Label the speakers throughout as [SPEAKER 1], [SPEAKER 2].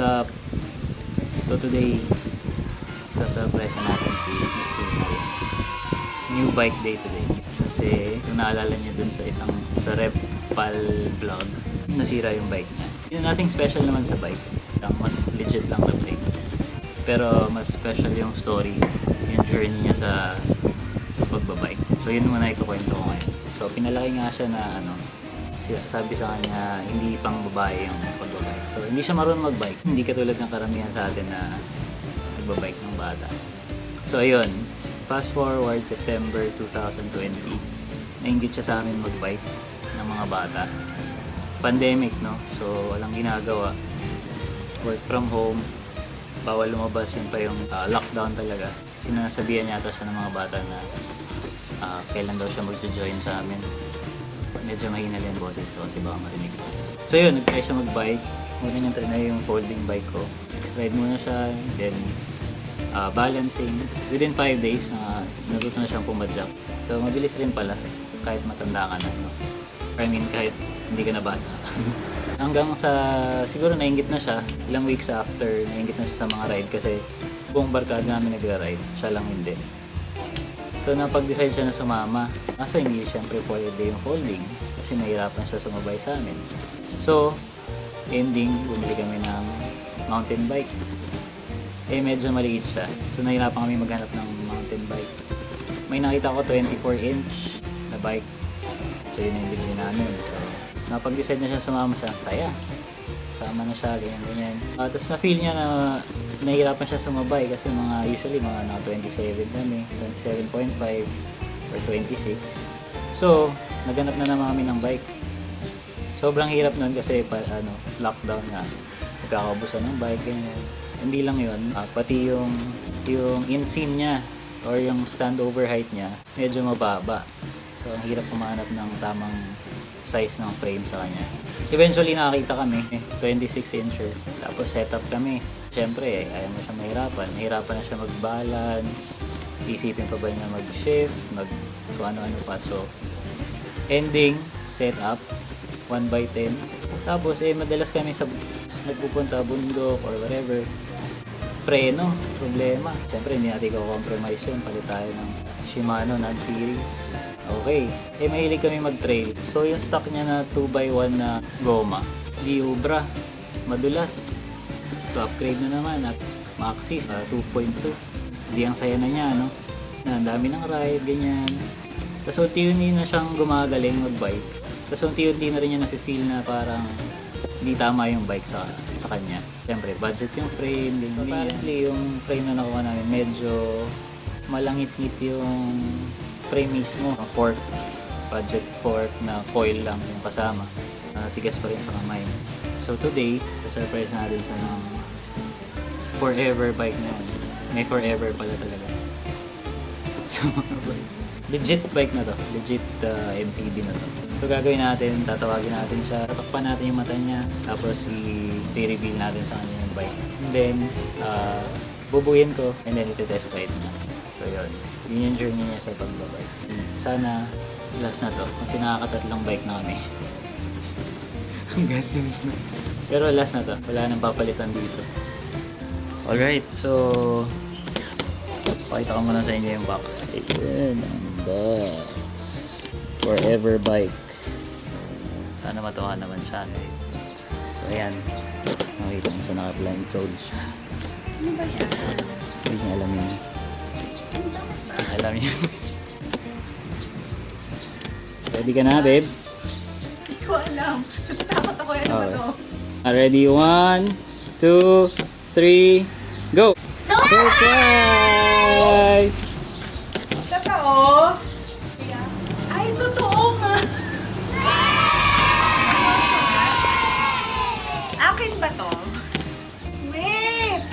[SPEAKER 1] What's up? So today, sasurpresa natin si Miss Hilmar. New bike day today. Kasi kung naalala niyo dun sa sa Revpal vlog, nasira yung bike niya. Yung nothing special naman sa bike. Mas legit lang na bike. Pero mas special yung story, yung journey niya sa pagbabike. So yun muna ikukwento ko ngayon. So pinalaki nga siya na sabi sa kanya, hindi pang babae yung pagbabike. So, hindi siya marunong magbike. Hindi katulad ng karamihan sa atin na nagbabike ng bata. So, ayun. Fast forward September 2020. Nainggit siya sa amin magbike ng mga bata. Pandemic, no? So, walang ginagawa. Work from home. Bawal lumabas. Yun pa yung lockdown talaga. Sinasabihan yata siya ng mga bata na kailan daw siya mag-join sa amin. Medyo mahina din yung boses ko kasi baka marinig ko. So yun, nag-try siya mag-bike. Muna niyang try yung folding bike ko. Ride muna siya, then balancing. Within 5 days, natuto na siyang pumadyak. So mabilis rin pala, kahit matanda ka na. No? I mean, kahit hindi ka na bata. Hanggang sa, siguro nainggit na siya, ilang weeks after, nainggit na siya sa mga ride kasi buong barkada namin nagra-ride, siya lang hindi. So napag-decide siya na sumama. Kaso hindi siyempre pwede yung folding kasi nahirapan siya sumabay sa amin. So, ending, bumili kami ng mountain bike. Eh medyo maliit siya. So nahirapan kami maghanap ng mountain bike. May nakita ko 24-inch na bike. So yun yung binili namin. So napag-decide na siya sumama siya. Saya. Sama na siya, ganyan. Tapos na-feel niya na nahihirapan siya sumabay kasi usually mga 27 kami, 27.5 or 26. So, naghanap na naman kami ng bike. Sobrang hirap nun kasi lockdown nga. Nagkakaubusan ng bike, ganyan. Hindi lang yun, pati yung inseam niya or yung standover height niya, medyo mababa. So, ang hirap kumanap ng tamang size ng frame sa kanya. Eventually nakakita kami, 26-incher. Tapos setup kami. Siyempre, ayaw na siya mahirapan. Nahirapan na siya mag-balance. Isipin pa ba niya mag-shift, kung ano-ano pa. So, ending, setup, 1x10. Tapos, madalas kami nagpupunta bundok or whatever. Preno, problema. Siyempre, hindi natin compromise yun. Palit tayo ng Shimano non-series. Okay. Mahilig kami mag-trail. So, yung stock niya na 2x1 na goma, di ubra. Madulas. So, upgrade na naman at Maxxis 2.2. Di ang saya na niya, no? Ang dami ng ride, ganyan. Tapos, unti-unti na siyang gumagaling mag-bike. Tapos, unti-unti na rin niya nafe-feel na parang hindi tama yung bike sa kanya. Siyempre, budget yung frame, ganyan. Apparently, yung frame na nakuha namin, medyo malangit-ngit yung frame mismo. Fork, budget fork na coil lang yung kasama. Tigas pa rin sa kamay. So today, surprise natin siya ng forever bike na yan. May forever pala talaga. So, legit bike na to. Legit MTB na to. So gagawin natin, tatawagin natin siya, tatakpan natin yung mata niya, tapos i-reveal natin sa kanya yung bike. And then, bubuyin ko, and then iti-test ride na. So yun, yun yung journey niya sa pagbabike. Sana last na to, kasi nakakatatlong bike na kami. Ang gastos na. Pero last na to, wala nang papalitan dito. Alright, so pakita ko muna sa inyo yung box. Ayan, ang box. Forever bike. Sana matuwa naman siya. So ayan, nakita mo siya, naka-blindfold siya.
[SPEAKER 2] Ano ba yan?
[SPEAKER 1] Hindi niya alam yun. Alam niyo. Ready ka na, babe?
[SPEAKER 2] Hindi ko alam. Natatakot ako yan ba to?
[SPEAKER 1] Ready? 1, 2, 3, go! Surprise!
[SPEAKER 2] Totoo? Ay, totoo nga! Akin ba to? Wait!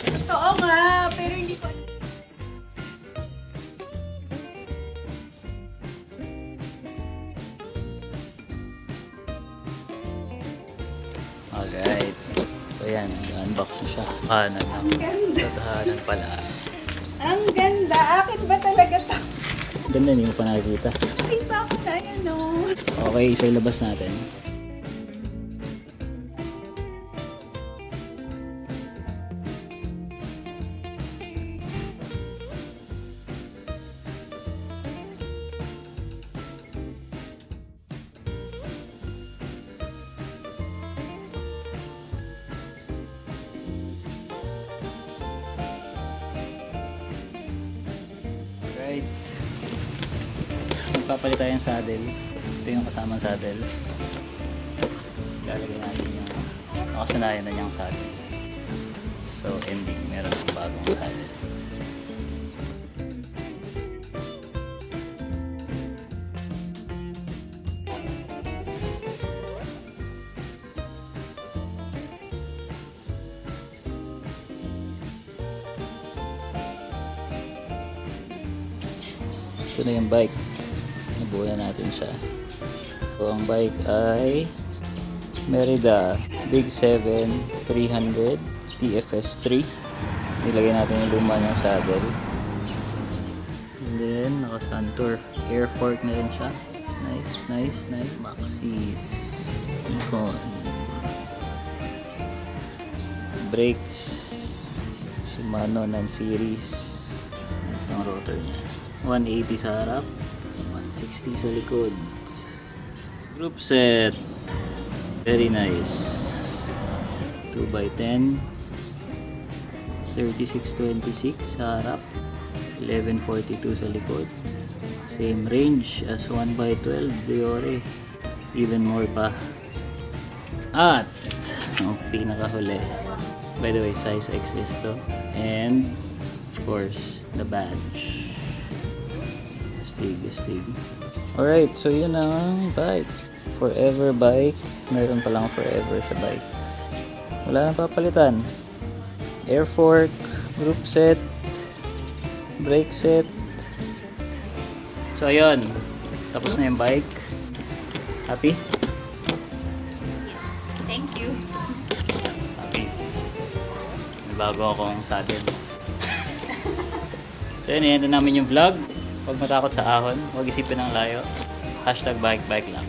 [SPEAKER 2] Totoo nga, pero hindi ko...
[SPEAKER 1] Alright. So yan, unbox na siya. Kanan na.
[SPEAKER 2] Ang ganda!
[SPEAKER 1] Tatahanan pala.
[SPEAKER 2] Ang ganda! Akin ba talaga to?
[SPEAKER 1] Ganda, hindi mo pa nakikita.
[SPEAKER 2] Nakita ko na yan, oh.
[SPEAKER 1] Okay, so ilabas natin. Alright. Magpapalit tayo ng saddle. Ito yung kasamang saddle. Lalagay natin yung nakasanayan na niyang saddle. So ending, meron ng bagong saddle. Ito na yung bike. Nabuo na natin siya. So ang bike ay Merida Big 7 300 TFS3. Nilagay natin yung luma niyang saddle. And then naka Santur air fork na rin siya. Nice. Maxxis Icon. Brakes Shimano non-series. Isang rotor niya. 180 sa harap, 160 sa likod. Group set, very nice. 2x10, 3626 sa harap, 1142 sa likod. Same range as 1x12 Deore, even more pa. At ang pinakahuli, by the way, size XS to, and of course the badge. Astig. Alright, so yun ang bike. Forever bike. Meron palang forever sa bike. Wala nang papalitan. Air fork, group set, brake set. So ayun, tapos na yung bike. Happy?
[SPEAKER 2] Yes. Thank you.
[SPEAKER 1] Happy. May bago akong saddle. So yun, i-end na namin yung vlog. Huwag matakot sa ahon, huwag isipin ng layo. #bike lang.